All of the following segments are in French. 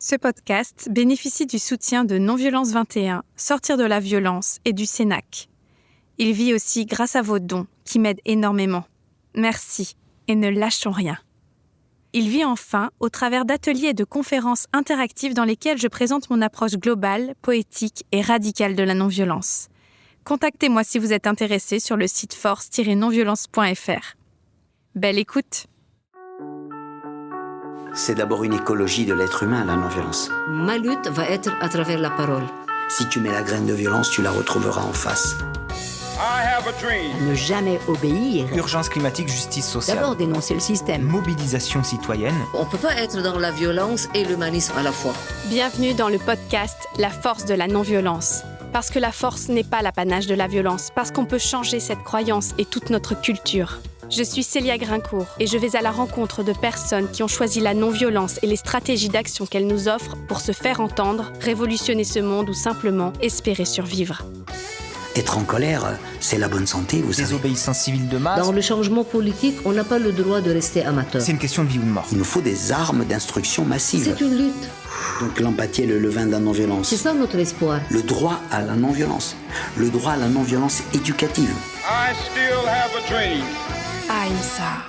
Ce podcast bénéficie du soutien de Non-Violence 21, Sortir de la violence et du Cénac. Il vit aussi grâce à vos dons qui m'aident énormément. Merci et ne lâchons rien. Il vit enfin au travers d'ateliers et de conférences interactives dans lesquelles je présente mon approche globale, poétique et radicale de la non-violence. Contactez-moi si vous êtes intéressé sur le site force-nonviolence.fr. Belle écoute! C'est d'abord une écologie de l'être humain, la non-violence. Ma lutte va être à travers la parole. Si tu mets la graine de violence, tu la retrouveras en face. Ne jamais obéir. Urgence climatique, justice sociale. D'abord dénoncer le système. Mobilisation citoyenne. On ne peut pas être dans la violence et l'humanisme à la fois. Bienvenue dans le podcast La force de la non-violence. Parce que la force n'est pas l'apanage de la violence, parce qu'on peut changer cette croyance et toute notre culture. Je suis Célia Grincourt et je vais à la rencontre de personnes qui ont choisi la non-violence et les stratégies d'action qu'elle nous offre pour se faire entendre, révolutionner ce monde ou simplement espérer survivre. Être en colère, c'est la bonne santé, vous savez. Désobéissance civile de masse. Dans le changement politique, on n'a pas le droit de rester amateur. C'est une question de vie ou de mort. Il nous faut des armes d'instruction massive. C'est une lutte. Donc l'empathie est le levain de la non-violence. C'est ça notre espoir. Le droit à la non-violence. Le droit à la non-violence éducative. I still have a dream. Ahimsa.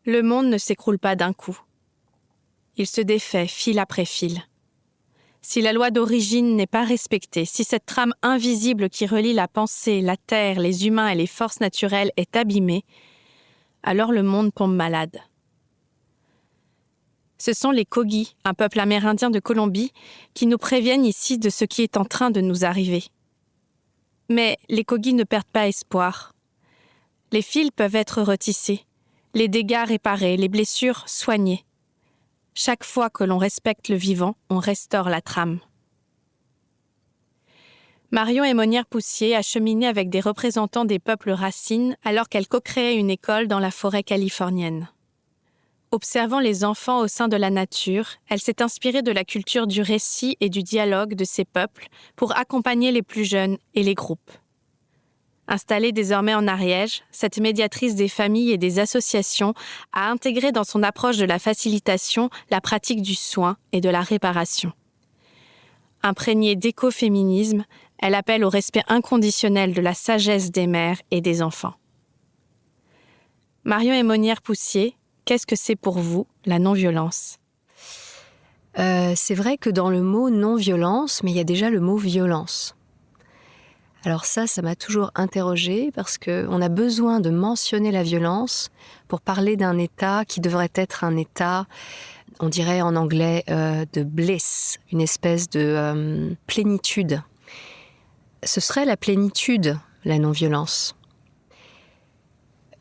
Le monde ne s'écroule pas d'un coup. Il se défait fil après fil. Si la loi d'origine n'est pas respectée, si cette trame invisible qui relie la pensée, la terre, les humains et les forces naturelles est abîmée, alors le monde tombe malade. Ce sont les Kogi, un peuple amérindien de Colombie, qui nous préviennent ici de ce qui est en train de nous arriver. Mais les Kogi ne perdent pas espoir. Les fils peuvent être retissés, les dégâts réparés, les blessures soignées. Chaque fois que l'on respecte le vivant, on restaure la trame. Marion Aymonière-Poussier a cheminé avec des représentants des peuples racines alors qu'elle co-créait une école dans la forêt californienne. Observant les enfants au sein de la nature, elle s'est inspirée de la culture du récit et du dialogue de ces peuples pour accompagner les plus jeunes et les groupes. Installée désormais en Ariège, cette médiatrice des familles et des associations a intégré dans son approche de la facilitation la pratique du soin et de la réparation. Imprégnée d'écoféminisme, elle appelle au respect inconditionnel de la sagesse des mères et des enfants. Marion Aymonière-Poussier, qu'est-ce que c'est pour vous, la non-violence ? C'est vrai que dans le mot non-violence, mais il y a déjà le mot violence. Alors ça m'a toujours interrogée parce qu'on a besoin de mentionner la violence pour parler d'un état qui devrait être un état, on dirait en anglais, de bliss, une espèce de plénitude. Ce serait la plénitude, la non-violence.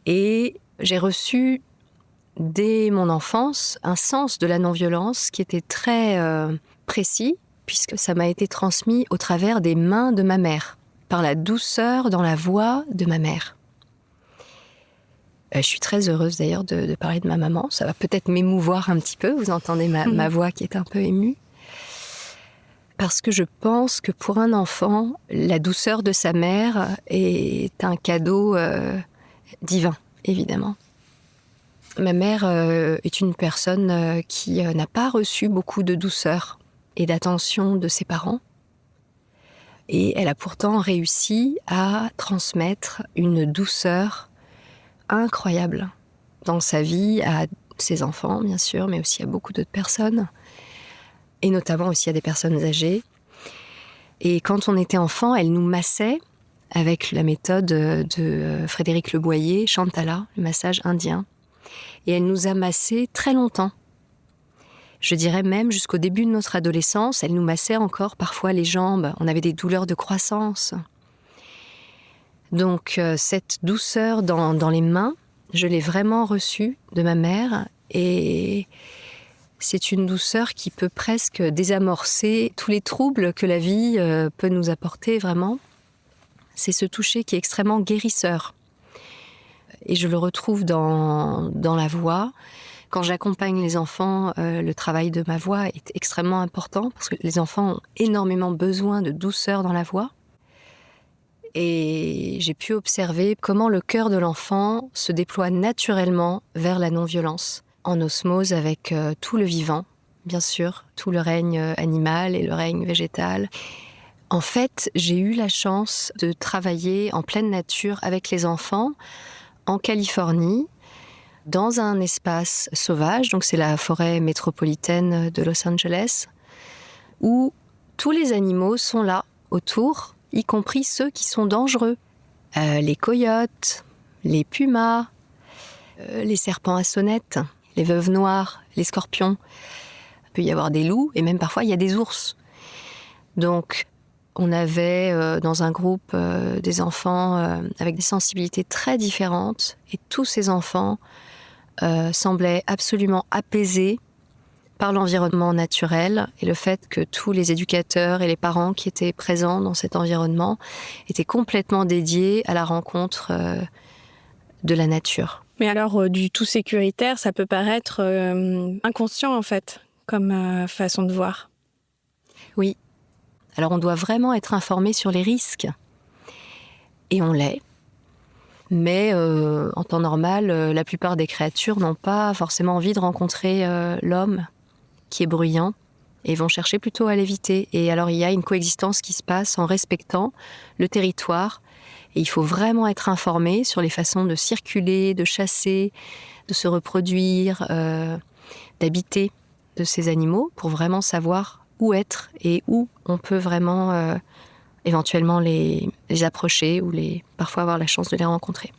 Et j'ai reçu dès mon enfance un sens de la non-violence qui était très précis puisque ça m'a été transmis au travers des mains de ma mère, par la douceur dans la voix de ma mère. Je suis très heureuse d'ailleurs de parler de ma maman. Ça va peut-être m'émouvoir un petit peu. Vous entendez ma voix qui est un peu émue. Parce que je pense que pour un enfant, la douceur de sa mère est un cadeau divin, évidemment. Ma mère est une personne qui n'a pas reçu beaucoup de douceur et d'attention de ses parents. Et elle a pourtant réussi à transmettre une douceur incroyable dans sa vie, à ses enfants, bien sûr, mais aussi à beaucoup d'autres personnes, et notamment aussi à des personnes âgées. Et quand on était enfant, elle nous massait avec la méthode de Frédéric Leboyer, Chantala, le massage indien. Et elle nous a massés très longtemps. Je dirais même jusqu'au début de notre adolescence, elle nous massait encore parfois les jambes. On avait des douleurs de croissance. Donc cette douceur dans les mains, je l'ai vraiment reçue de ma mère. Et c'est une douceur qui peut presque désamorcer tous les troubles que la vie peut nous apporter vraiment. C'est ce toucher qui est extrêmement guérisseur. Et je le retrouve dans la voix. Quand j'accompagne les enfants, le travail de ma voix est extrêmement important parce que les enfants ont énormément besoin de douceur dans la voix. Et j'ai pu observer comment le cœur de l'enfant se déploie naturellement vers la non-violence. en osmose avec tout le vivant, bien sûr, tout le règne animal et le règne végétal. En fait, j'ai eu la chance de travailler en pleine nature avec les enfants en Californie, dans un espace sauvage, donc c'est la forêt métropolitaine de Los Angeles, où tous les animaux sont là, autour, y compris ceux qui sont dangereux. Les coyotes, les pumas, les serpents à sonnettes, les veuves noires, les scorpions. Il peut y avoir des loups et même parfois il y a des ours. Donc on avait dans un groupe des enfants avec des sensibilités très différentes et tous ces enfants semblaient absolument apaisés par l'environnement naturel et le fait que tous les éducateurs et les parents qui étaient présents dans cet environnement étaient complètement dédiés à la rencontre de la nature. Mais alors, du tout sécuritaire, ça peut paraître inconscient, en fait, comme façon de voir. Oui. Alors, on doit vraiment être informé sur les risques. Et on l'est. Mais en temps normal, la plupart des créatures n'ont pas forcément envie de rencontrer l'homme qui est bruyant et vont chercher plutôt à l'éviter. Et alors, il y a une coexistence qui se passe en respectant le territoire. Et il faut vraiment être informé sur les façons de circuler, de chasser, de se reproduire, d'habiter de ces animaux pour vraiment savoir où être et où on peut vraiment éventuellement les approcher ou parfois avoir la chance de les rencontrer.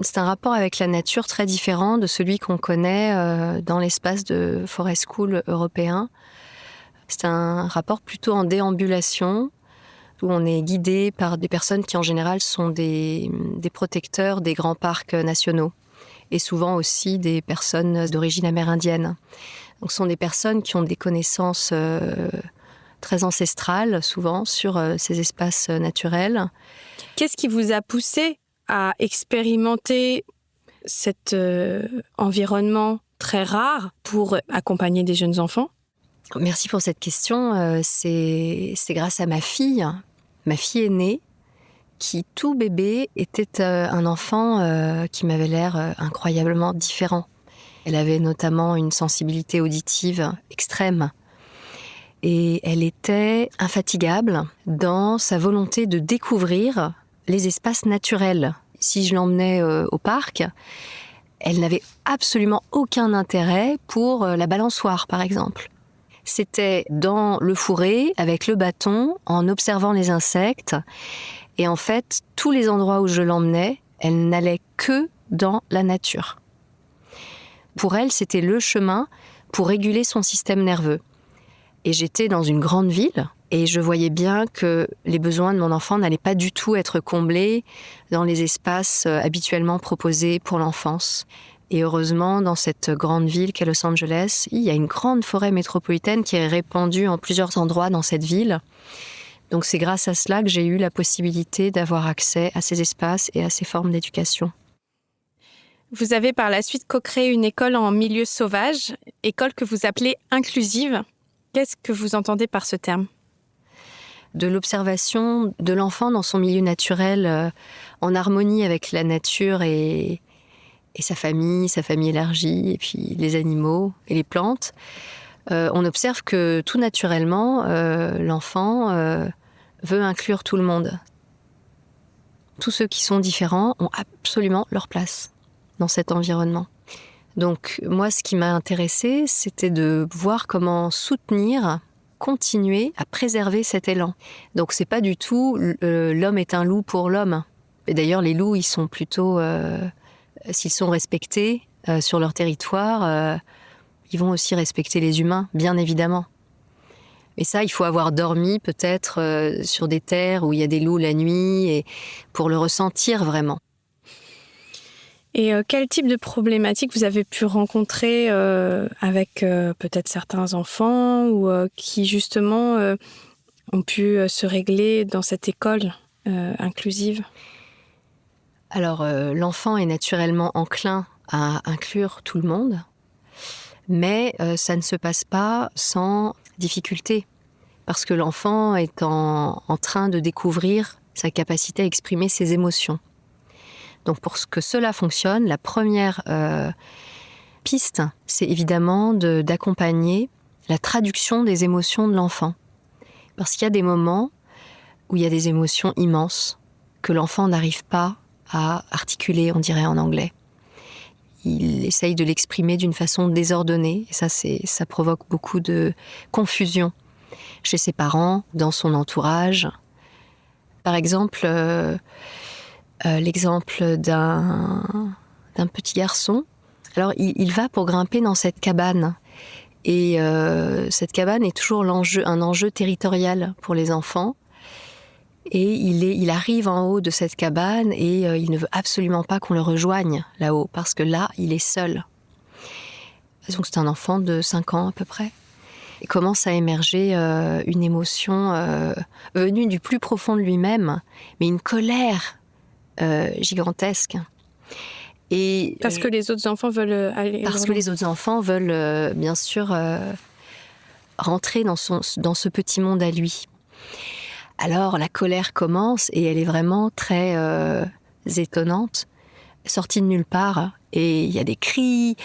C'est un rapport avec la nature très différent de celui qu'on connaît dans l'espace de Forest School européen. C'est un rapport plutôt en déambulation, où on est guidé par des personnes qui en général sont des protecteurs des grands parcs nationaux et souvent aussi des personnes d'origine amérindienne. Donc ce sont des personnes qui ont des connaissances très ancestrales souvent sur ces espaces naturels. Qu'est-ce qui vous a poussé à expérimenter cet environnement très rare pour accompagner des jeunes enfants ? Merci pour cette question. C'est grâce à ma fille aînée, qui tout bébé était un enfant qui m'avait l'air incroyablement différent. Elle avait notamment une sensibilité auditive extrême. Et elle était infatigable dans sa volonté de découvrir les espaces naturels. Si je l'emmenais au parc, elle n'avait absolument aucun intérêt pour la balançoire, par exemple. C'était dans le fourré, avec le bâton, en observant les insectes. Et en fait, tous les endroits où je l'emmenais, elle n'allait que dans la nature. Pour elle, c'était le chemin pour réguler son système nerveux. Et j'étais dans une grande ville, et je voyais bien que les besoins de mon enfant n'allaient pas du tout être comblés dans les espaces habituellement proposés pour l'enfance. Et heureusement, dans cette grande ville qu'est Los Angeles, il y a une grande forêt métropolitaine qui est répandue en plusieurs endroits dans cette ville. Donc c'est grâce à cela que j'ai eu la possibilité d'avoir accès à ces espaces et à ces formes d'éducation. Vous avez par la suite co-créé une école en milieu sauvage, école que vous appelez inclusive. Qu'est-ce que vous entendez par ce terme ? De l'observation de l'enfant dans son milieu naturel, en harmonie avec la nature et sa famille élargie, et puis les animaux et les plantes. On observe que tout naturellement, l'enfant veut inclure tout le monde. Tous ceux qui sont différents ont absolument leur place dans cet environnement. Donc moi, ce qui m'a intéressée, c'était de voir comment continuer à préserver cet élan. Donc c'est pas du tout l'homme est un loup pour l'homme. Et d'ailleurs, les loups, ils sont plutôt, s'ils sont respectés sur leur territoire, ils vont aussi respecter les humains, bien évidemment. Mais ça, il faut avoir dormi peut-être sur des terres où il y a des loups la nuit, et pour le ressentir vraiment. Et quel type de problématiques vous avez pu rencontrer avec peut-être certains enfants ou qui justement ont pu se régler dans cette école inclusive ? Alors, l'enfant est naturellement enclin à inclure tout le monde, mais ça ne se passe pas sans difficulté, parce que l'enfant est en train de découvrir sa capacité à exprimer ses émotions. Donc pour que cela fonctionne, la première piste, c'est évidemment d'accompagner la traduction des émotions de l'enfant. Parce qu'il y a des moments où il y a des émotions immenses que l'enfant n'arrive pas à articuler, on dirait en anglais. Il essaye de l'exprimer d'une façon désordonnée, et ça provoque beaucoup de confusion chez ses parents, dans son entourage. Par exemple, l'exemple d'un petit garçon. Alors, il va pour grimper dans cette cabane. Et cette cabane est toujours un enjeu territorial pour les enfants. Et il arrive en haut de cette cabane et il ne veut absolument pas qu'on le rejoigne là-haut, parce que là, il est seul. Donc c'est un enfant de 5 ans à peu près. Et commence à émerger une émotion venue du plus profond de lui-même, mais une colère gigantesque. Et Parce que les autres enfants veulent aller... Parce que les autres enfants veulent bien sûr rentrer dans ce petit monde à lui. Alors la colère commence et elle est vraiment très étonnante, sortie de nulle part. Et il y a des cris,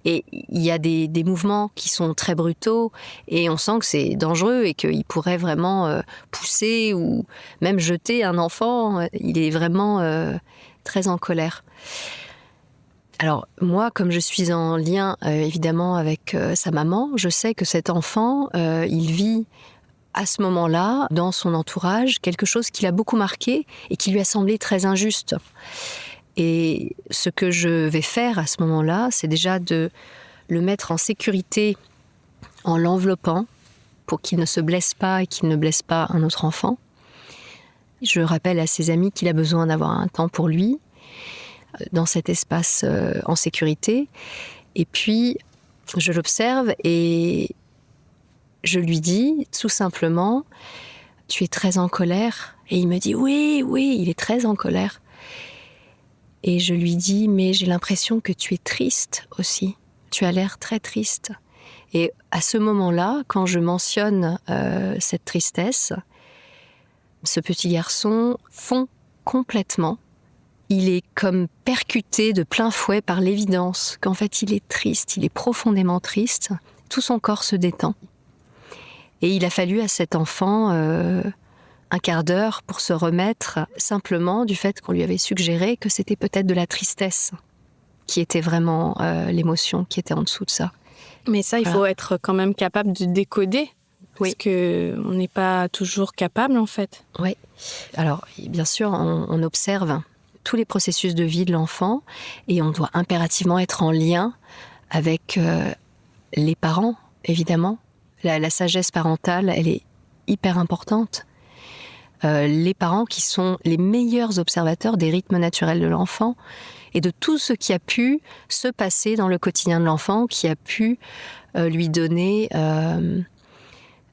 et il y a des mouvements qui sont très brutaux, et on sent que c'est dangereux et qu'il pourrait vraiment pousser ou même jeter un enfant. Il est vraiment très en colère. Alors moi, comme je suis en lien évidemment avec sa maman, je sais que cet enfant, il vit à ce moment-là, dans son entourage, quelque chose qui l'a beaucoup marqué et qui lui a semblé très injuste. Et ce que je vais faire à ce moment-là, c'est déjà de le mettre en sécurité en l'enveloppant pour qu'il ne se blesse pas et qu'il ne blesse pas un autre enfant. Je rappelle à ses amis qu'il a besoin d'avoir un temps pour lui, dans cet espace en sécurité. Et puis, je l'observe et je lui dis tout simplement « Tu es très en colère ?» Et il me dit « Oui, il est très en colère. » Et je lui dis « Mais j'ai l'impression que tu es triste aussi. Tu as l'air très triste. » Et à ce moment-là, quand je mentionne cette tristesse, ce petit garçon fond complètement. Il est comme percuté de plein fouet par l'évidence qu'en fait il est triste, il est profondément triste. Tout son corps se détend. Et il a fallu à cet enfant un quart d'heure pour se remettre simplement du fait qu'on lui avait suggéré que c'était peut-être de la tristesse qui était vraiment l'émotion qui était en dessous de ça. Mais ça, il faut être quand même capable de décoder, parce qu'on n'est pas toujours capable en fait. Oui. Alors, bien sûr, on observe tous les processus de vie de l'enfant et on doit impérativement être en lien avec les parents, évidemment. La sagesse parentale, elle est hyper importante. Les parents qui sont les meilleurs observateurs des rythmes naturels de l'enfant et de tout ce qui a pu se passer dans le quotidien de l'enfant, qui a pu lui donner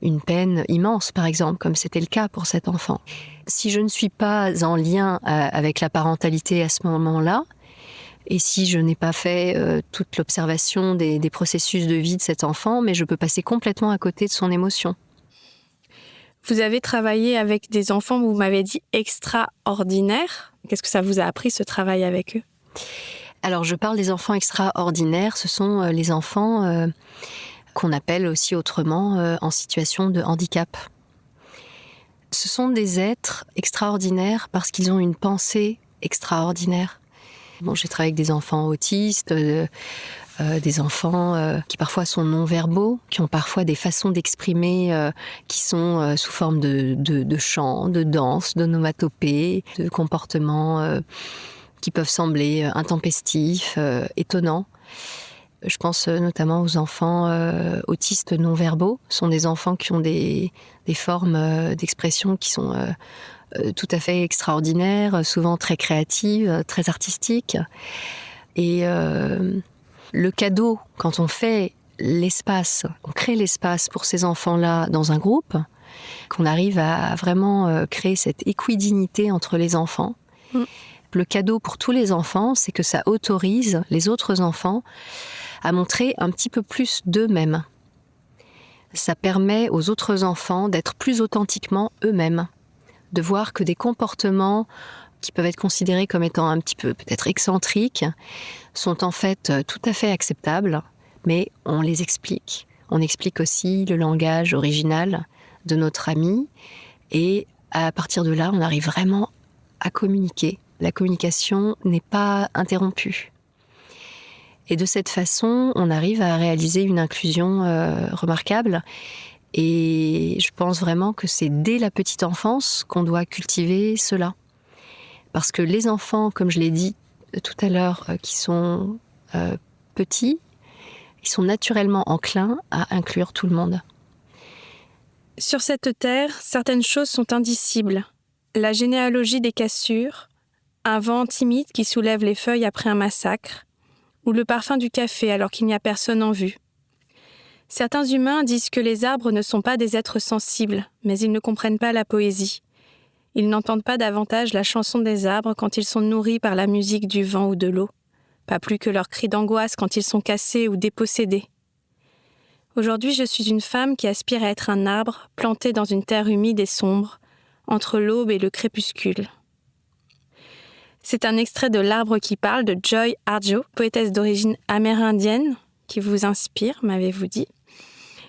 une peine immense, par exemple, comme c'était le cas pour cet enfant. Si je ne suis pas en lien avec la parentalité à ce moment-là, et si je n'ai pas fait toute l'observation des processus de vie de cet enfant, mais je peux passer complètement à côté de son émotion. Vous avez travaillé avec des enfants, vous m'avez dit, extraordinaires. Qu'est-ce que ça vous a appris, ce travail avec eux ? Alors, je parle des enfants extraordinaires. Ce sont les enfants qu'on appelle aussi autrement en situation de handicap. Ce sont des êtres extraordinaires parce qu'ils ont une pensée extraordinaire. Bon, j'ai travaillé avec des enfants autistes, des enfants qui parfois sont non-verbaux, qui ont parfois des façons d'exprimer qui sont sous forme de chant, de danse, d'onomatopée, de comportements qui peuvent sembler intempestifs, étonnants. Je pense notamment aux enfants autistes non-verbaux. Ce sont des enfants qui ont des formes d'expression qui sont tout à fait extraordinaires, souvent très créatives, très artistiques. Et le cadeau, quand on fait l'espace, on crée l'espace pour ces enfants-là dans un groupe, qu'on arrive à vraiment créer cette équidignité entre les enfants. Le cadeau pour tous les enfants, c'est que ça autorise les autres enfants à montrer un petit peu plus d'eux-mêmes. Ça permet aux autres enfants d'être plus authentiquement eux-mêmes, de voir que des comportements qui peuvent être considérées comme étant un petit peu peut-être excentriques, sont en fait tout à fait acceptables, mais on les explique. On explique aussi le langage original de notre ami, et à partir de là, on arrive vraiment à communiquer. La communication n'est pas interrompue. Et de cette façon, on arrive à réaliser une inclusion remarquable. Et je pense vraiment que c'est dès la petite enfance qu'on doit cultiver cela. Parce que les enfants, comme je l'ai dit tout à l'heure, qui sont petits, ils sont naturellement enclins à inclure tout le monde. Sur cette terre, certaines choses sont indicibles. La généalogie des cassures, un vent timide qui soulève les feuilles après un massacre, ou le parfum du café alors qu'il n'y a personne en vue. Certains humains disent que les arbres ne sont pas des êtres sensibles, mais ils ne comprennent pas la poésie. Ils n'entendent pas davantage la chanson des arbres quand ils sont nourris par la musique du vent ou de l'eau, pas plus que leurs cris d'angoisse quand ils sont cassés ou dépossédés. Aujourd'hui, je suis une femme qui aspire à être un arbre planté dans une terre humide et sombre, entre l'aube et le crépuscule. C'est un extrait de L'Arbre qui parle de Joy Harjo, poétesse d'origine amérindienne, qui vous inspire, m'avez-vous dit.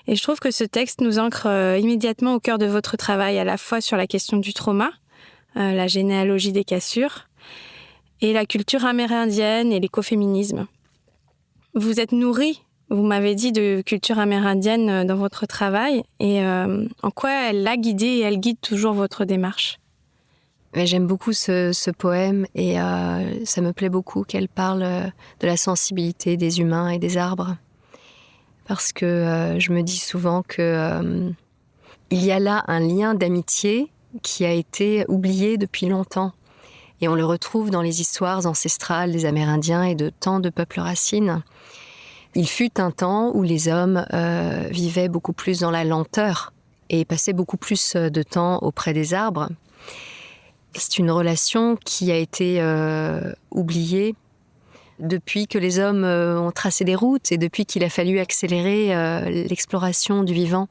Et je trouve que ce texte nous ancre immédiatement au cœur de votre travail, à la fois sur la question du trauma, la généalogie des cassures, et la culture amérindienne et l'écoféminisme. Vous êtes nourrie, vous m'avez dit, de culture amérindienne dans votre travail, et en quoi elle l'a guidée et elle guide toujours votre démarche? Mais j'aime beaucoup ce poème, et ça me plaît beaucoup qu'elle parle de la sensibilité des humains et des arbres. Parce que je me dis souvent que il y a là un lien d'amitié qui a été oublié depuis longtemps. Et on le retrouve dans les histoires ancestrales des Amérindiens et de tant de peuples racines. Il fut un temps où les hommes vivaient beaucoup plus dans la lenteur et passaient beaucoup plus de temps auprès des arbres. C'est une relation qui a été oubliée depuis que les hommes ont tracé des routes et depuis qu'il a fallu accélérer l'exploration du vivant.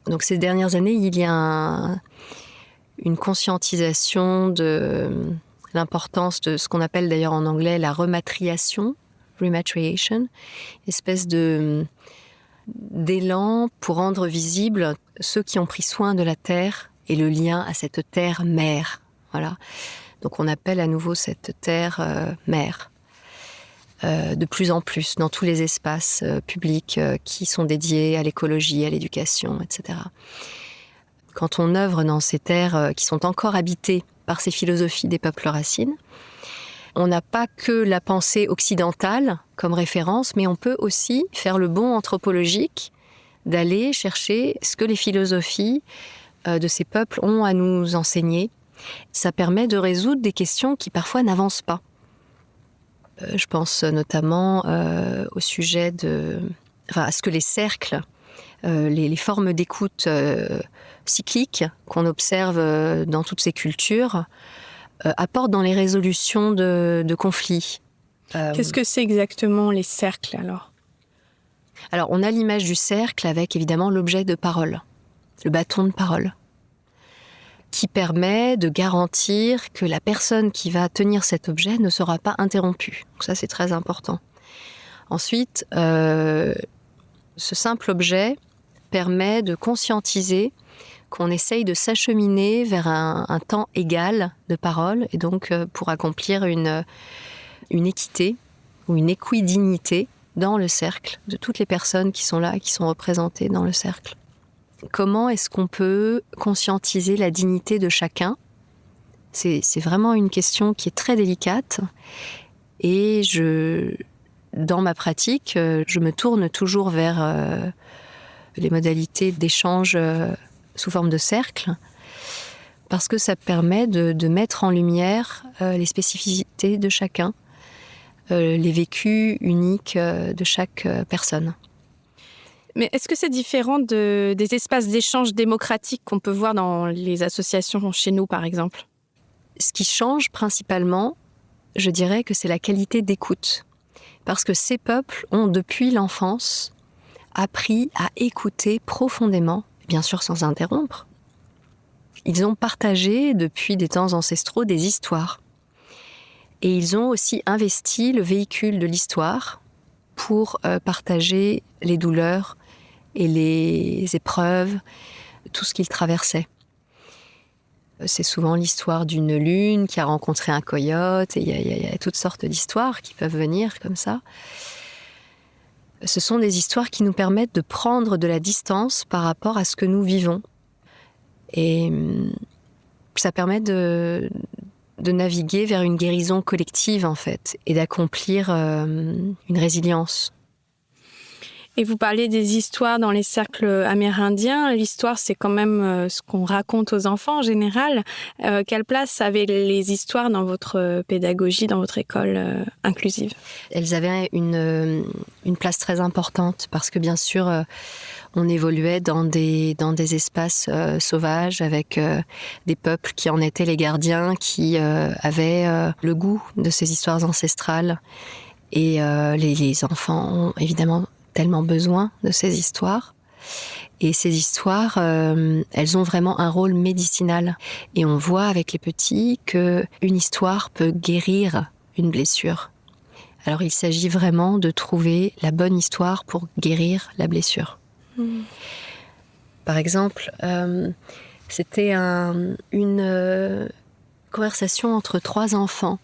Donc ces dernières années, il y a une conscientisation de l'importance de ce qu'on appelle d'ailleurs en anglais la rematriation, espèce d'élan pour rendre visible ceux qui ont pris soin de la terre et le lien à cette terre-mère. Voilà. Donc on appelle à nouveau cette terre-mère. De plus en plus dans tous les espaces publics qui sont dédiés à l'écologie, à l'éducation, etc. Quand on œuvre dans ces terres qui sont encore habitées par ces philosophies des peuples racines, on n'a pas que la pensée occidentale comme référence, mais on peut aussi faire le bond anthropologique d'aller chercher ce que les philosophies de ces peuples ont à nous enseigner. Ça permet de résoudre des questions qui parfois n'avancent pas. Je pense notamment au sujet à ce que les cercles, les formes d'écoute cycliques qu'on observe dans toutes ces cultures apportent dans les résolutions de conflits. Qu'est-ce que c'est exactement les cercles alors ? Alors on a l'image du cercle avec évidemment l'objet de parole, le bâton de parole, qui permet de garantir que la personne qui va tenir cet objet ne sera pas interrompue. Donc ça, c'est très important. Ensuite, ce simple objet permet de conscientiser qu'on essaye de s'acheminer vers un temps égal de parole, et donc pour accomplir une équité ou une équidignité dans le cercle de toutes les personnes qui sont là, qui sont représentées dans le cercle. Comment est-ce qu'on peut conscientiser la dignité de chacun ? C'est vraiment une question qui est très délicate. Et dans ma pratique, je me tourne toujours vers les modalités d'échange sous forme de cercle, parce que ça permet de mettre en lumière les spécificités de chacun, les vécus uniques de chaque personne. Mais est-ce que c'est différent des espaces d'échange démocratiques qu'on peut voir dans les associations chez nous, par exemple ? Ce qui change principalement, je dirais que c'est la qualité d'écoute. Parce que ces peuples ont, depuis l'enfance, appris à écouter profondément, bien sûr sans interrompre, ils ont partagé depuis des temps ancestraux des histoires. Et ils ont aussi investi le véhicule de l'histoire pour partager les douleurs et les épreuves, tout ce qu'ils traversaient. C'est souvent l'histoire d'une lune qui a rencontré un coyote, et il y a toutes sortes d'histoires qui peuvent venir comme ça. Ce sont des histoires qui nous permettent de prendre de la distance par rapport à ce que nous vivons. Et ça permet de naviguer vers une guérison collective, en fait, et d'accomplir une résilience. Et vous parliez des histoires dans les cercles amérindiens. L'histoire, c'est quand même ce qu'on raconte aux enfants en général. Quelle place avaient les histoires dans votre pédagogie, dans votre école inclusive ? Elles avaient une place très importante parce que, bien sûr, on évoluait dans des espaces sauvages avec des peuples qui en étaient les gardiens, qui avaient le goût de ces histoires ancestrales. Et les enfants ont évidemment tellement besoin de ces histoires. Et ces histoires, elles ont vraiment un rôle médicinal. Et on voit avec les petits qu'une histoire peut guérir une blessure. Alors il s'agit vraiment de trouver la bonne histoire pour guérir la blessure. Par exemple, c'était une conversation entre 3 enfants.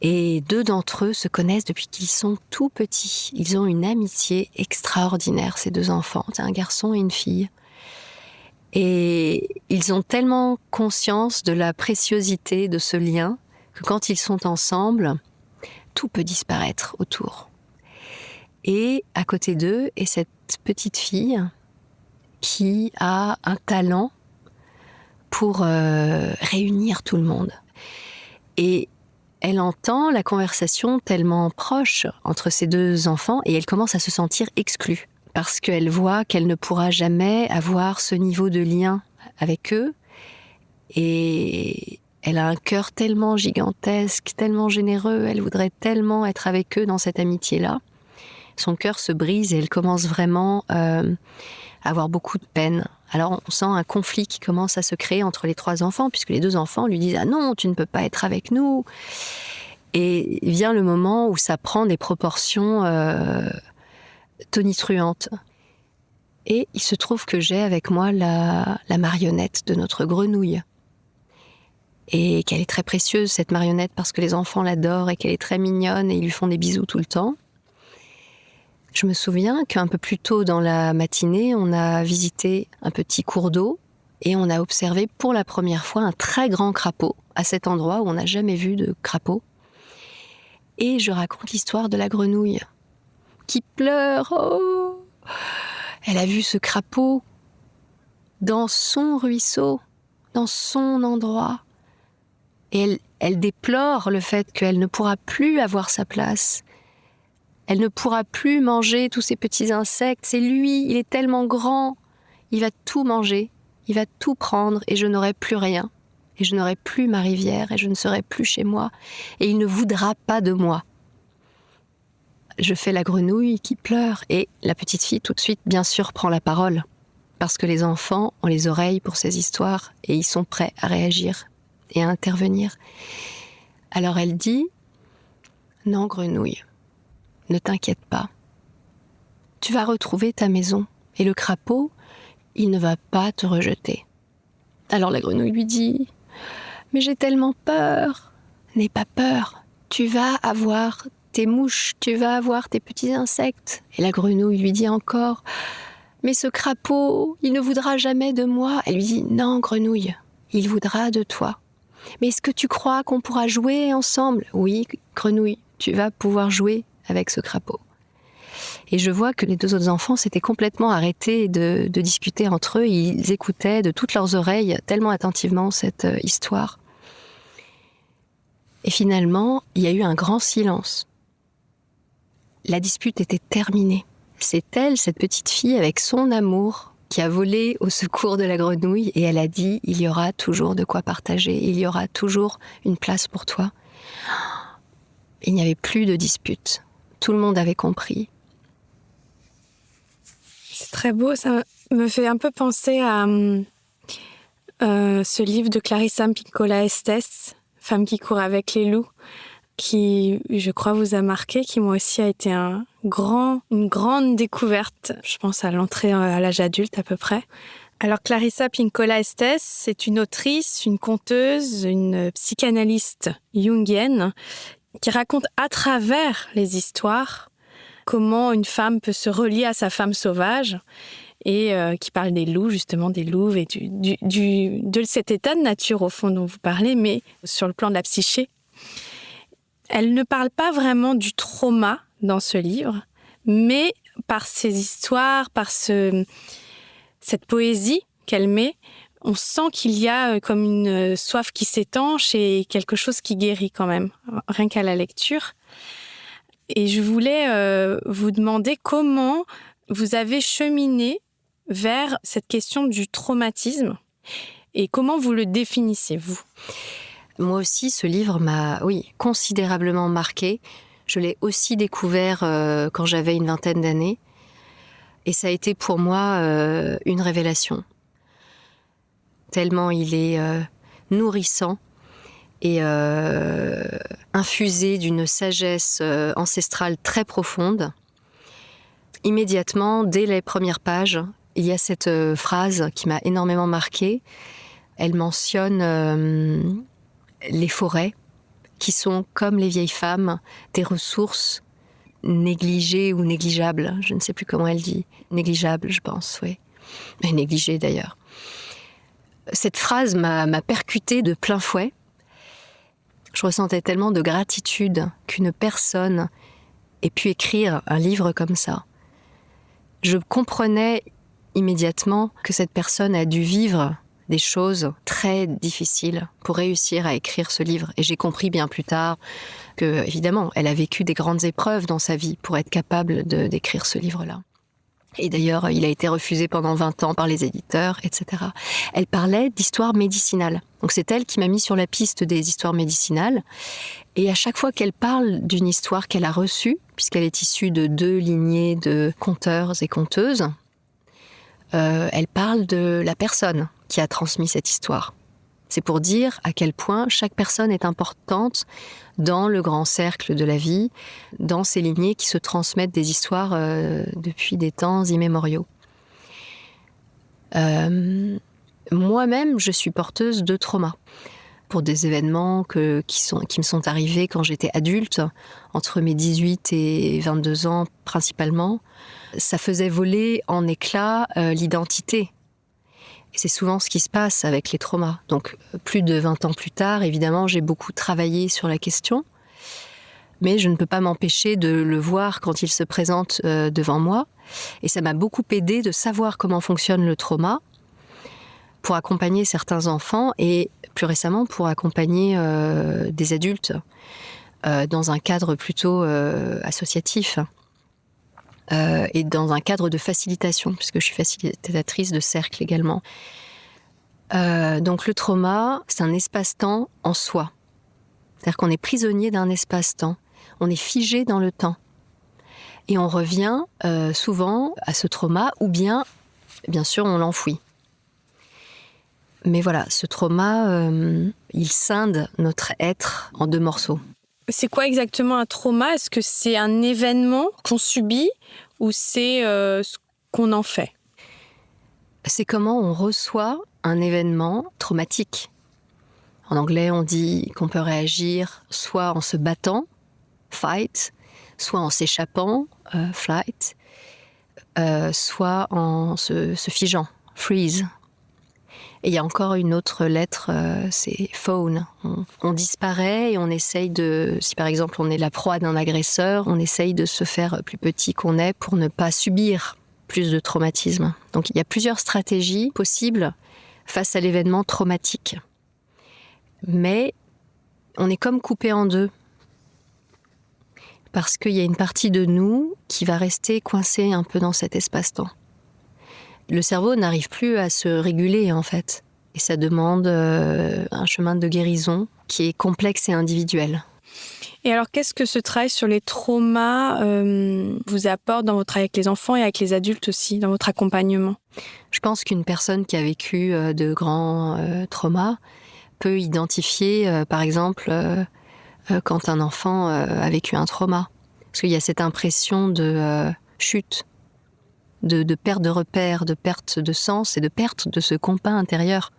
Et 2 d'entre eux se connaissent depuis qu'ils sont tout petits. Ils ont une amitié extraordinaire, ces 2 enfants. C'est un garçon et une fille. Et ils ont tellement conscience de la préciosité de ce lien que quand ils sont ensemble, tout peut disparaître autour. Et à côté d'eux est cette petite fille qui a un talent pour réunir tout le monde. Et elle entend la conversation tellement proche entre ces 2 enfants et elle commence à se sentir exclue parce qu'elle voit qu'elle ne pourra jamais avoir ce niveau de lien avec eux et elle a un cœur tellement gigantesque, tellement généreux, elle voudrait tellement être avec eux dans cette amitié-là. Son cœur se brise et elle commence vraiment à avoir beaucoup de peine. Alors on sent un conflit qui commence à se créer entre les 3 enfants, puisque les 2 enfants lui disent « Ah non, tu ne peux pas être avec nous !» Et vient le moment où ça prend des proportions tonitruantes. Et il se trouve que j'ai avec moi la marionnette de notre grenouille. Et qu'elle est très précieuse, cette marionnette, parce que les enfants l'adorent et qu'elle est très mignonne et ils lui font des bisous tout le temps. Je me souviens qu'un peu plus tôt dans la matinée, on a visité un petit cours d'eau et on a observé pour la première fois un très grand crapaud à cet endroit où on n'a jamais vu de crapaud. Et je raconte l'histoire de la grenouille qui pleure. Oh, elle a vu ce crapaud dans son ruisseau, dans son endroit. Et elle déplore le fait qu'elle ne pourra plus avoir sa place. Elle ne pourra plus manger tous ces petits insectes. C'est lui, il est tellement grand. Il va tout manger, il va tout prendre et je n'aurai plus rien. Et je n'aurai plus ma rivière et je ne serai plus chez moi. Et il ne voudra pas de moi. Je fais la grenouille qui pleure et la petite fille tout de suite, bien sûr, prend la parole. Parce que les enfants ont les oreilles pour ces histoires et ils sont prêts à réagir et à intervenir. Alors elle dit « Non, grenouille. Ne t'inquiète pas. Tu vas retrouver ta maison et le crapaud, il ne va pas te rejeter. » Alors la grenouille lui dit « Mais j'ai tellement peur. » « N'aie pas peur. Tu vas avoir tes mouches, tu vas avoir tes petits insectes. » Et la grenouille lui dit encore « Mais ce crapaud, il ne voudra jamais de moi. » Elle lui dit « Non, grenouille, il voudra de toi. Mais est-ce que tu crois qu'on pourra jouer ensemble ? » « Oui, grenouille, tu vas pouvoir jouer avec ce crapaud. » Et je vois que les 2 autres enfants s'étaient complètement arrêtés de discuter entre eux. Ils écoutaient de toutes leurs oreilles tellement attentivement cette histoire. Et finalement, il y a eu un grand silence. La dispute était terminée. C'est elle, cette petite fille, avec son amour, qui a volé au secours de la grenouille et elle a dit « Il y aura toujours de quoi partager, il y aura toujours une place pour toi. » Il n'y avait plus de dispute. Tout le monde avait compris. C'est très beau, ça me fait un peu penser ce livre de Clarissa Pinkola Estés, Femme qui court avec les loups, qui, je crois, vous a marqué, qui moi aussi a été une grande découverte, je pense à l'entrée à l'âge adulte à peu près. Alors Clarissa Pinkola Estés, c'est une autrice, une conteuse, une psychanalyste jungienne qui raconte à travers les histoires comment une femme peut se relier à sa femme sauvage et qui parle des loups, justement des loups et de cet état de nature au fond dont vous parlez, mais sur le plan de la psyché. Elle ne parle pas vraiment du trauma dans ce livre, mais par ses histoires, par cette poésie qu'elle met, on sent qu'il y a comme une soif qui s'étanche et quelque chose qui guérit quand même, rien qu'à la lecture. Et je voulais vous demander comment vous avez cheminé vers cette question du traumatisme et comment vous le définissez, vous ? Moi aussi, ce livre m'a, considérablement marqué. Je l'ai aussi découvert quand j'avais une vingtaine d'années. Et ça a été pour moi une révélation. Tellement il est nourrissant et infusé d'une sagesse ancestrale très profonde. Immédiatement, dès les premières pages, il y a cette phrase qui m'a énormément marquée. Elle mentionne les forêts, qui sont, comme les vieilles femmes, des ressources négligées ou négligeables. Je ne sais plus comment elle dit. Négligeables, je pense, oui. Mais négligées, d'ailleurs. Cette phrase m'a percutée de plein fouet. Je ressentais tellement de gratitude qu'une personne ait pu écrire un livre comme ça. Je comprenais immédiatement que cette personne a dû vivre des choses très difficiles pour réussir à écrire ce livre. Et j'ai compris bien plus tard que, évidemment, elle a vécu des grandes épreuves dans sa vie pour être capable d'écrire ce livre-là. Et d'ailleurs, il a été refusé pendant 20 ans par les éditeurs, etc. Elle parlait d'histoire médicinale. Donc c'est elle qui m'a mis sur la piste des histoires médicinales. Et à chaque fois qu'elle parle d'une histoire qu'elle a reçue, puisqu'elle est issue de 2 lignées de conteurs et conteuses, elle parle de la personne qui a transmis cette histoire. C'est pour dire à quel point chaque personne est importante dans le grand cercle de la vie, dans ces lignées qui se transmettent des histoires depuis des temps immémoriaux. Moi-même, je suis porteuse de traumas pour des événements qui me sont arrivés quand j'étais adulte, entre mes 18 et 22 ans principalement. Ça faisait voler en éclats l'identité. Et c'est souvent ce qui se passe avec les traumas. Donc, plus de 20 ans plus tard, évidemment, j'ai beaucoup travaillé sur la question. Mais je ne peux pas m'empêcher de le voir quand il se présente devant moi. Et ça m'a beaucoup aidé de savoir comment fonctionne le trauma pour accompagner certains enfants et, plus récemment, pour accompagner des adultes dans un cadre plutôt associatif. Et dans un cadre de facilitation, puisque je suis facilitatrice de cercle également. Donc le trauma, c'est un espace-temps en soi. C'est-à-dire qu'on est prisonnier d'un espace-temps. On est figé dans le temps. Et on revient souvent à ce trauma, ou bien sûr, on l'enfouit. Mais voilà, ce trauma, il scinde notre être en 2 morceaux. C'est quoi exactement un trauma ? Est-ce que c'est un événement qu'on subit ou c'est ce qu'on en fait ? C'est comment on reçoit un événement traumatique. En anglais, on dit qu'on peut réagir soit en se battant, fight, soit en s'échappant, flight, soit en se figeant, freeze. Et il y a encore une autre lettre, c'est fawn. On disparaît et on essaye si par exemple on est la proie d'un agresseur, on essaye de se faire plus petit qu'on est pour ne pas subir plus de traumatisme. Donc il y a plusieurs stratégies possibles face à l'événement traumatique. Mais on est comme coupé en 2. Parce qu'il y a une partie de nous qui va rester coincée un peu dans cet espace-temps. Le cerveau n'arrive plus à se réguler, en fait. Et ça demande un chemin de guérison qui est complexe et individuel. Et alors, qu'est-ce que ce travail sur les traumas vous apporte dans votre travail avec les enfants et avec les adultes aussi, dans votre accompagnement ? Je pense qu'une personne qui a vécu de grands traumas peut identifier, par exemple, quand un enfant a vécu un trauma. Parce qu'il y a cette impression de chute, de perte de repères, de perte de sens et de perte de ce compas intérieur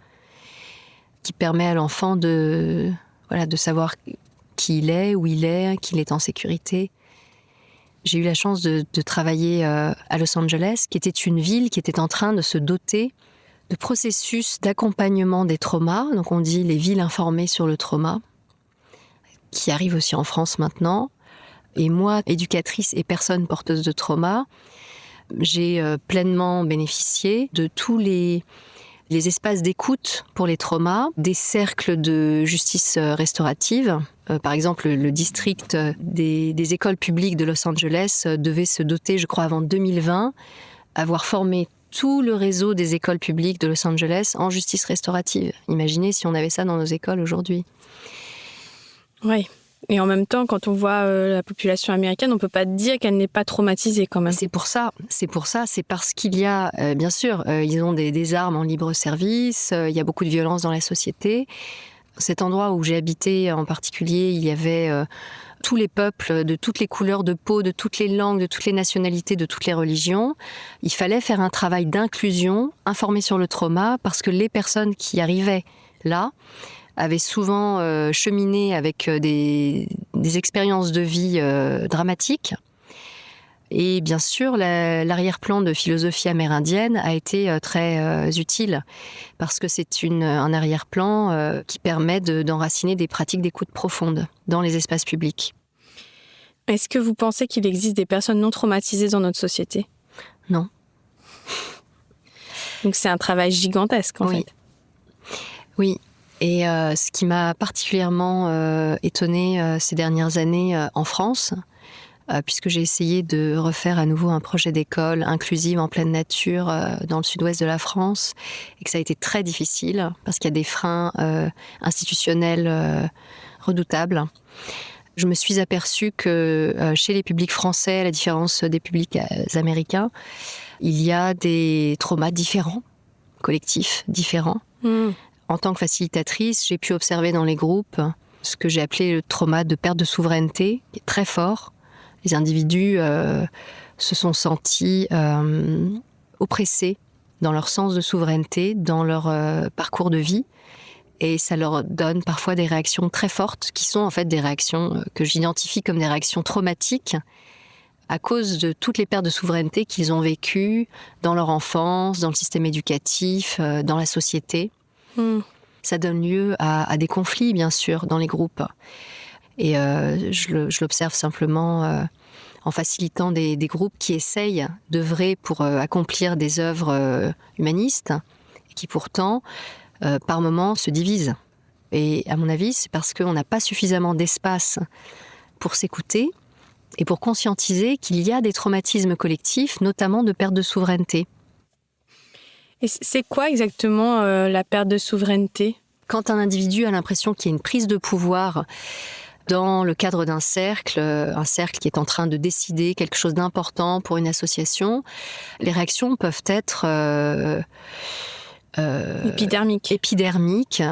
qui permet à l'enfant de savoir qui il est, où il est, qu'il est en sécurité. J'ai eu la chance de travailler à Los Angeles, qui était une ville qui était en train de se doter de processus d'accompagnement des traumas. Donc on dit les villes informées sur le trauma, qui arrivent aussi en France maintenant. Et moi, éducatrice et personne porteuse de trauma, j'ai pleinement bénéficié de tous les espaces d'écoute pour les traumas, des cercles de justice restaurative. Par exemple, le district des écoles publiques de Los Angeles devait se doter, je crois, avant 2020, avoir formé tout le réseau des écoles publiques de Los Angeles en justice restaurative. Imaginez si on avait ça dans nos écoles aujourd'hui. Oui. Et en même temps, quand on voit la population américaine, on ne peut pas dire qu'elle n'est pas traumatisée quand même. C'est parce qu'il y a, bien sûr, ils ont des armes en libre service, il y a beaucoup de violence dans la société. Cet endroit où j'ai habité en particulier, il y avait tous les peuples, de toutes les couleurs de peau, de toutes les langues, de toutes les nationalités, de toutes les religions. Il fallait faire un travail d'inclusion, informer sur le trauma, parce que les personnes qui arrivaient là avaient souvent cheminé avec des expériences de vie dramatiques. Et bien sûr, l'arrière-plan de philosophie amérindienne a été très utile, parce que c'est un arrière-plan qui permet d'enraciner des pratiques d'écoute profonde dans les espaces publics. Est-ce que vous pensez qu'il existe des personnes non traumatisées dans notre société ? Non. Donc c'est un travail gigantesque en fait. Oui. Et ce qui m'a particulièrement étonnée ces dernières années en France, puisque j'ai essayé de refaire à nouveau un projet d'école inclusive en pleine nature dans le sud-ouest de la France, et que ça a été très difficile, parce qu'il y a des freins institutionnels redoutables. Je me suis aperçue que chez les publics français, à la différence des publics américains, il y a des traumas différents, collectifs différents. En tant que facilitatrice, j'ai pu observer dans les groupes ce que j'ai appelé le trauma de perte de souveraineté, qui est très fort. Les individus se sont sentis oppressés dans leur sens de souveraineté, dans leur parcours de vie. Et ça leur donne parfois des réactions très fortes, qui sont en fait des réactions que j'identifie comme des réactions traumatiques, à cause de toutes les pertes de souveraineté qu'ils ont vécues dans leur enfance, dans le système éducatif, dans la société. Ça donne lieu à des conflits, bien sûr, dans les groupes. Et je l'observe simplement en facilitant des groupes qui essayent d'œuvrer pour accomplir des œuvres humanistes, et qui pourtant, par moments, se divisent. Et à mon avis, c'est parce qu'on n'a pas suffisamment d'espace pour s'écouter et pour conscientiser qu'il y a des traumatismes collectifs, notamment de perte de souveraineté. Et c'est quoi exactement la perte de souveraineté ? Quand un individu a l'impression qu'il y a une prise de pouvoir dans le cadre d'un cercle, un cercle qui est en train de décider quelque chose d'important pour une association, les réactions peuvent être épidermiques.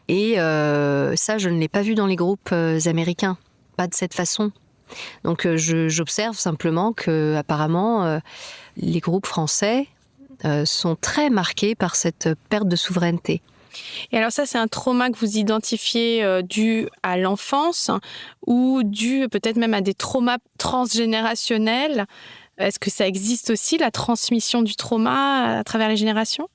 Et ça, je ne l'ai pas vu dans les groupes américains, pas de cette façon. Donc j'observe simplement que apparemment les groupes français sont très marqués par cette perte de souveraineté. Et alors ça, c'est un trauma que vous identifiez dû à l'enfance ou dû peut-être même à des traumas transgénérationnels. Est-ce que ça existe aussi, la transmission du trauma à travers les générations ?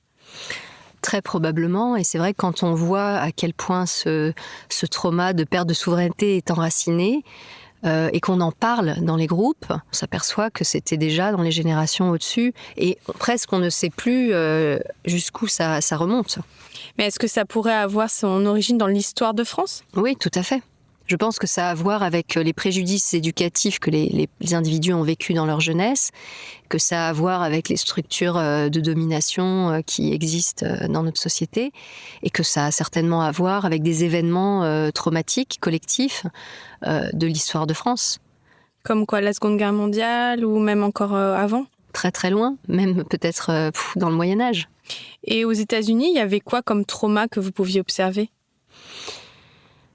Très probablement, et c'est vrai que quand on voit à quel point ce trauma de perte de souveraineté est enraciné, et qu'on en parle dans les groupes, on s'aperçoit que c'était déjà dans les générations au-dessus, et presque on ne sait plus jusqu'où ça remonte. Mais est-ce que ça pourrait avoir son origine dans l'histoire de France ? Oui, tout à fait. Je pense que ça a à voir avec les préjudices éducatifs que les individus ont vécus dans leur jeunesse, que ça a à voir avec les structures de domination qui existent dans notre société, et que ça a certainement à voir avec des événements traumatiques, collectifs, de l'histoire de France. Comme quoi, la Seconde Guerre mondiale ou même encore avant? Très très loin, même peut-être dans le Moyen-Âge. Et aux États-Unis, il y avait quoi comme trauma que vous pouviez observer?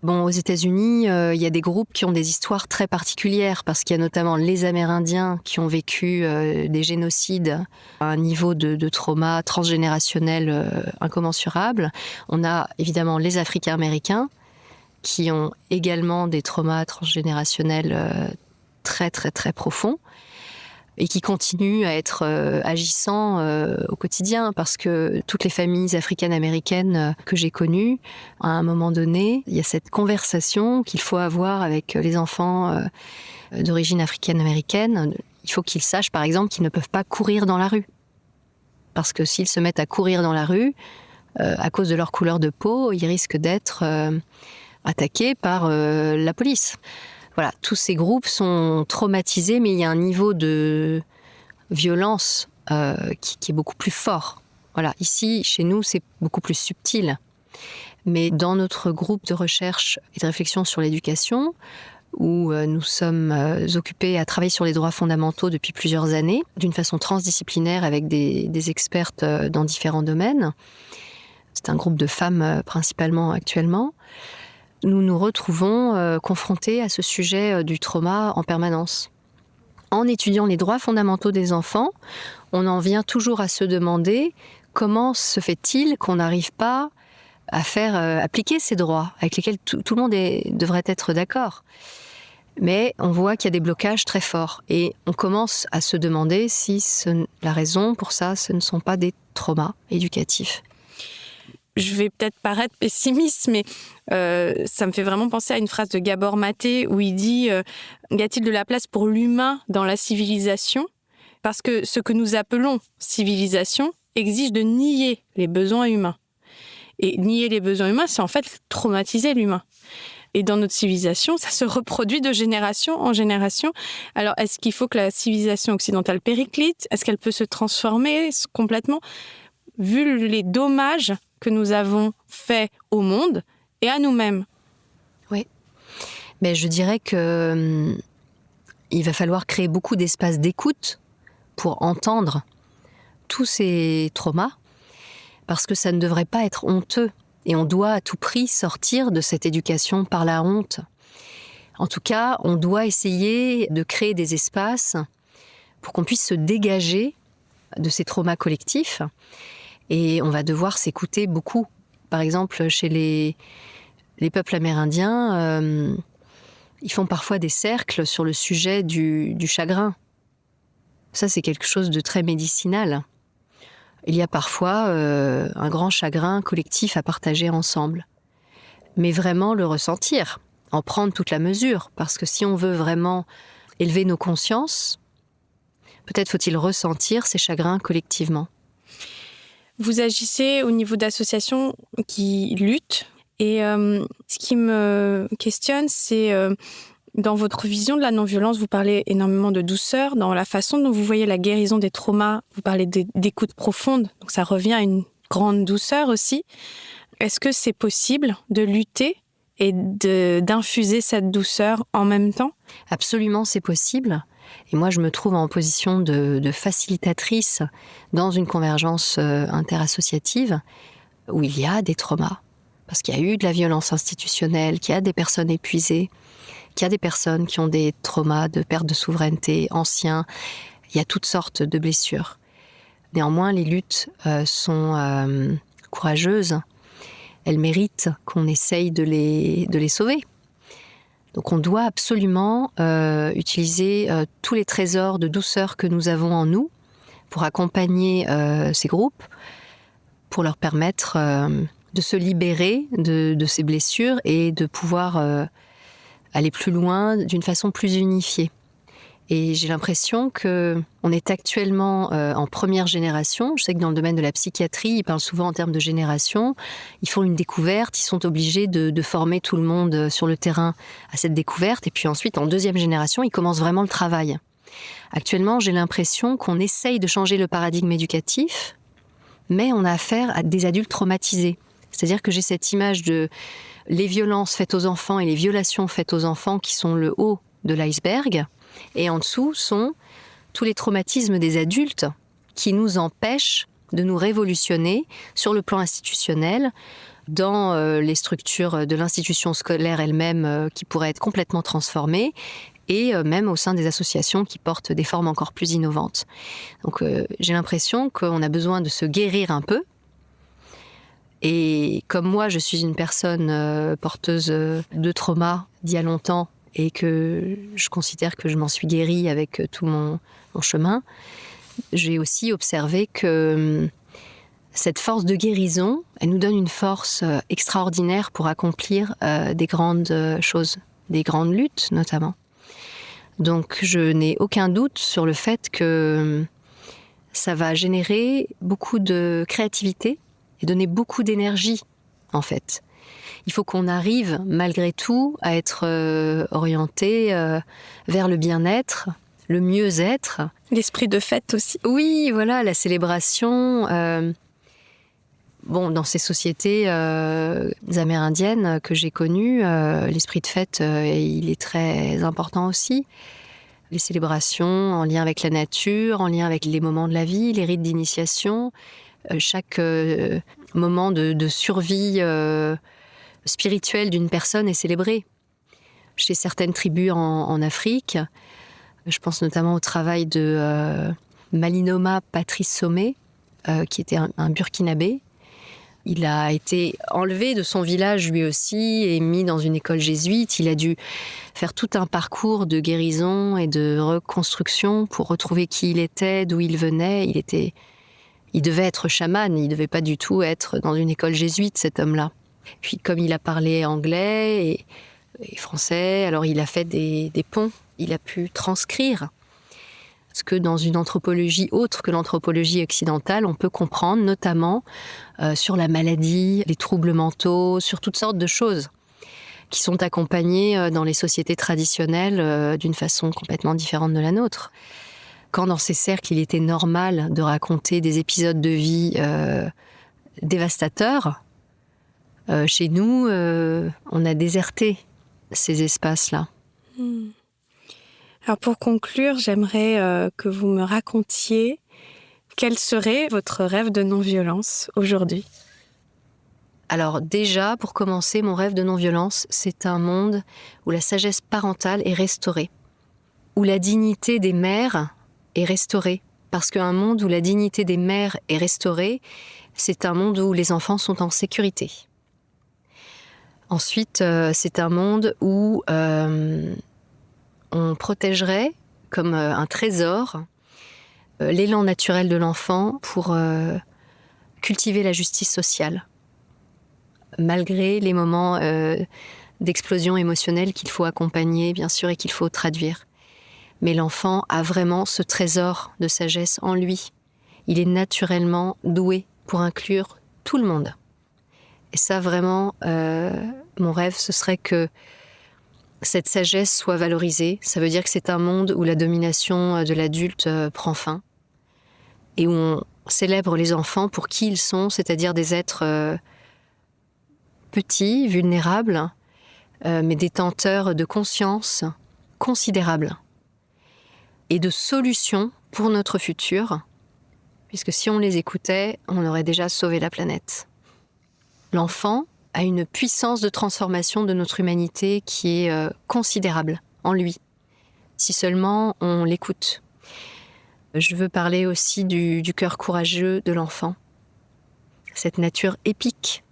Bon, aux États-Unis, il y a des groupes qui ont des histoires très particulières parce qu'il y a notamment les Amérindiens qui ont vécu des génocides à un niveau de trauma transgénérationnel incommensurable. On a évidemment les Africains-Américains qui ont également des traumas transgénérationnels très très très profonds et qui continuent à être agissants au quotidien, parce que toutes les familles africaines-américaines que j'ai connues, à un moment donné, il y a cette conversation qu'il faut avoir avec les enfants d'origine africaine-américaine. Il faut qu'ils sachent, par exemple, qu'ils ne peuvent pas courir dans la rue. Parce que s'ils se mettent à courir dans la rue, à cause de leur couleur de peau, ils risquent d'être attaqués par la police. Voilà, tous ces groupes sont traumatisés, mais il y a un niveau de violence qui est beaucoup plus fort. Voilà, ici, chez nous, c'est beaucoup plus subtil. Mais dans notre groupe de recherche et de réflexion sur l'éducation, où nous sommes occupés à travailler sur les droits fondamentaux depuis plusieurs années, d'une façon transdisciplinaire avec des expertes dans différents domaines, c'est un groupe de femmes principalement actuellement, nous nous retrouvons confrontés à ce sujet du trauma en permanence. En étudiant les droits fondamentaux des enfants, on en vient toujours à se demander comment se fait-il qu'on n'arrive pas à faire appliquer ces droits avec lesquels tout le monde devrait être d'accord. Mais on voit qu'il y a des blocages très forts et on commence à se demander si la raison pour ça, ce ne sont pas des traumas éducatifs. Je vais peut-être paraître pessimiste, mais ça me fait vraiment penser à une phrase de Gabor Maté où il dit « Y a-t-il de la place pour l'humain dans la civilisation ?» Parce que ce que nous appelons civilisation exige de nier les besoins humains. Et nier les besoins humains, c'est en fait traumatiser l'humain. Et dans notre civilisation, ça se reproduit de génération en génération. Alors, est-ce qu'il faut que la civilisation occidentale périclite? Est-ce qu'elle peut se transformer complètement, vu les dommages que nous avons faits au monde et à nous-mêmes? Oui. Mais je dirais que il va falloir créer beaucoup d'espaces d'écoute pour entendre tous ces traumas, parce que ça ne devrait pas être honteux. Et on doit à tout prix sortir de cette éducation par la honte. En tout cas, on doit essayer de créer des espaces pour qu'on puisse se dégager de ces traumas collectifs. Et on va devoir s'écouter beaucoup. Par exemple, chez les peuples amérindiens, ils font parfois des cercles sur le sujet du chagrin. Ça, c'est quelque chose de très médicinal. Il y a parfois un grand chagrin collectif à partager ensemble. Mais vraiment le ressentir, en prendre toute la mesure. Parce que si on veut vraiment élever nos consciences, peut-être faut-il ressentir ces chagrins collectivement. Vous agissez au niveau d'associations qui luttent. Et ce qui me questionne, c'est dans votre vision de la non-violence, vous parlez énormément de douceur. Dans la façon dont vous voyez la guérison des traumas, vous parlez d'écoute profonde. Donc ça revient à une grande douceur aussi. Est-ce que c'est possible de lutter et d'infuser cette douceur en même temps? Absolument, c'est possible. Et moi, je me trouve en position de facilitatrice dans une convergence interassociative où il y a des traumas. Parce qu'il y a eu de la violence institutionnelle, qu'il y a des personnes épuisées, qu'il y a des personnes qui ont des traumas de perte de souveraineté anciens. Il y a toutes sortes de blessures. Néanmoins, les luttes sont courageuses. Elles méritent qu'on essaye de les sauver. Donc on doit absolument utiliser tous les trésors de douceur que nous avons en nous pour accompagner ces groupes, pour leur permettre de se libérer de ces blessures et de pouvoir aller plus loin d'une façon plus unifiée. Et j'ai l'impression qu'on est actuellement en première génération. Je sais que dans le domaine de la psychiatrie, ils parlent souvent en termes de génération. Ils font une découverte, ils sont obligés de former tout le monde sur le terrain à cette découverte. Et puis ensuite, en deuxième génération, ils commencent vraiment le travail. Actuellement, j'ai l'impression qu'on essaye de changer le paradigme éducatif, mais on a affaire à des adultes traumatisés. C'est-à-dire que j'ai cette image de les violences faites aux enfants et les violations faites aux enfants qui sont le haut de l'iceberg. Et en dessous sont tous les traumatismes des adultes qui nous empêchent de nous révolutionner sur le plan institutionnel, dans les structures de l'institution scolaire elle-même qui pourraient être complètement transformées, et même au sein des associations qui portent des formes encore plus innovantes. Donc j'ai l'impression qu'on a besoin de se guérir un peu. Et comme moi, je suis une personne porteuse de trauma d'il y a longtemps, et que je considère que je m'en suis guérie avec tout mon chemin, j'ai aussi observé que cette force de guérison, elle nous donne une force extraordinaire pour accomplir des grandes choses, des grandes luttes notamment. Donc je n'ai aucun doute sur le fait que ça va générer beaucoup de créativité et donner beaucoup d'énergie en fait. Il faut qu'on arrive, malgré tout, à être orienté vers le bien-être, le mieux-être. L'esprit de fête aussi. Oui, voilà, la célébration. Dans ces sociétés amérindiennes que j'ai connues, l'esprit de fête, il est très important aussi. Les célébrations en lien avec la nature, en lien avec les moments de la vie, les rites d'initiation, chaque moment de survie spirituelle d'une personne est célébrée. Chez certaines tribus en Afrique, je pense notamment au travail de Malinoma Patrice Somé, qui était un Burkinabé. Il a été enlevé de son village lui aussi et mis dans une école jésuite. Il a dû faire tout un parcours de guérison et de reconstruction pour retrouver qui il était, d'où il venait. Il devait être chaman, il ne devait pas du tout être dans une école jésuite, cet homme-là. Puis comme il a parlé anglais et français, alors il a fait des ponts, il a pu transcrire ce que dans une anthropologie autre que l'anthropologie occidentale, on peut comprendre, notamment sur la maladie, les troubles mentaux, sur toutes sortes de choses qui sont accompagnées dans les sociétés traditionnelles d'une façon complètement différente de la nôtre. Quand dans ces cercles, il était normal de raconter des épisodes de vie dévastateurs, chez nous, on a déserté ces espaces-là. Alors pour conclure, j'aimerais que vous me racontiez quel serait votre rêve de non-violence aujourd'hui. Alors déjà, pour commencer, mon rêve de non-violence, c'est un monde où la sagesse parentale est restaurée, où la dignité des mères est restaurée. Parce qu'un monde où la dignité des mères est restaurée, c'est un monde où les enfants sont en sécurité. Ensuite, c'est un monde où on protégerait, comme un trésor, l'élan naturel de l'enfant pour cultiver la justice sociale, malgré les moments d'explosion émotionnelle qu'il faut accompagner, bien sûr, et qu'il faut traduire. Mais l'enfant a vraiment ce trésor de sagesse en lui. Il est naturellement doué pour inclure tout le monde. Et ça, vraiment, mon rêve, ce serait que cette sagesse soit valorisée. Ça veut dire que c'est un monde où la domination de l'adulte prend fin et où on célèbre les enfants pour qui ils sont, c'est-à-dire des êtres petits, vulnérables, mais détenteurs de conscience considérables et de solutions pour notre futur, puisque si on les écoutait, on aurait déjà sauvé la planète. L'enfant a une puissance de transformation de notre humanité qui est considérable en lui, si seulement on l'écoute. Je veux parler aussi du cœur courageux de l'enfant, cette nature épique.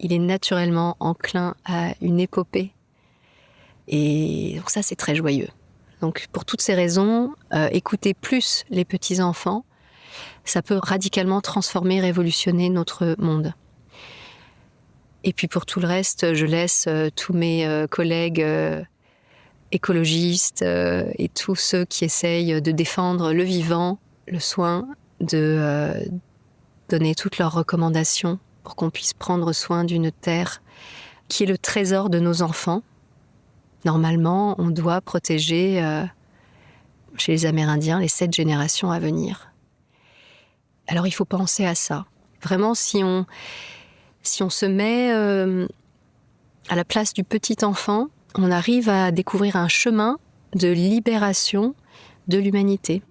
Il est naturellement enclin à une épopée. Et donc ça, c'est très joyeux. Donc pour toutes ces raisons, écouter plus les petits-enfants, ça peut radicalement transformer, révolutionner notre monde. Et puis pour tout le reste, je laisse tous mes collègues écologistes et tous ceux qui essayent de défendre le vivant, le soin, de donner toutes leurs recommandations pour qu'on puisse prendre soin d'une terre qui est le trésor de nos enfants. Normalement, on doit protéger, chez les Amérindiens, les 7 générations à venir. Alors il faut penser à ça. Vraiment, si on se met à la place du petit enfant, on arrive à découvrir un chemin de libération de l'humanité.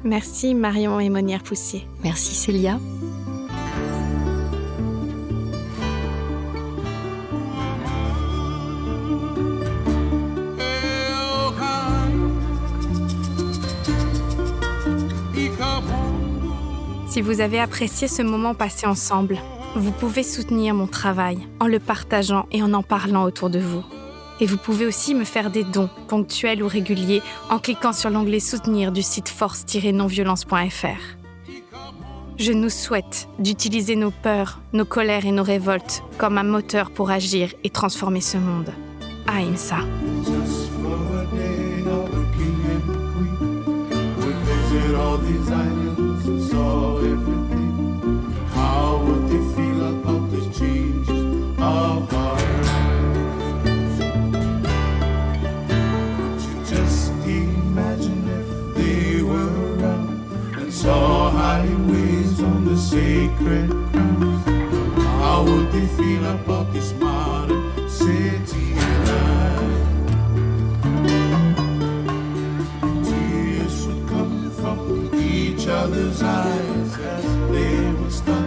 Merci Marion Aymonière-Poussier. Merci Célia. Si vous avez apprécié ce moment passé ensemble, vous pouvez soutenir mon travail en le partageant et en parlant autour de vous. Et vous pouvez aussi me faire des dons, ponctuels ou réguliers, en cliquant sur l'onglet « Soutenir » du site force-nonviolence.fr. Je nous souhaite d'utiliser nos peurs, nos colères et nos révoltes comme un moteur pour agir et transformer ce monde. Ahimsa. Saw highways on the sacred grounds. How would they feel about this modern city life? Tears would come from each other's eyes as they would start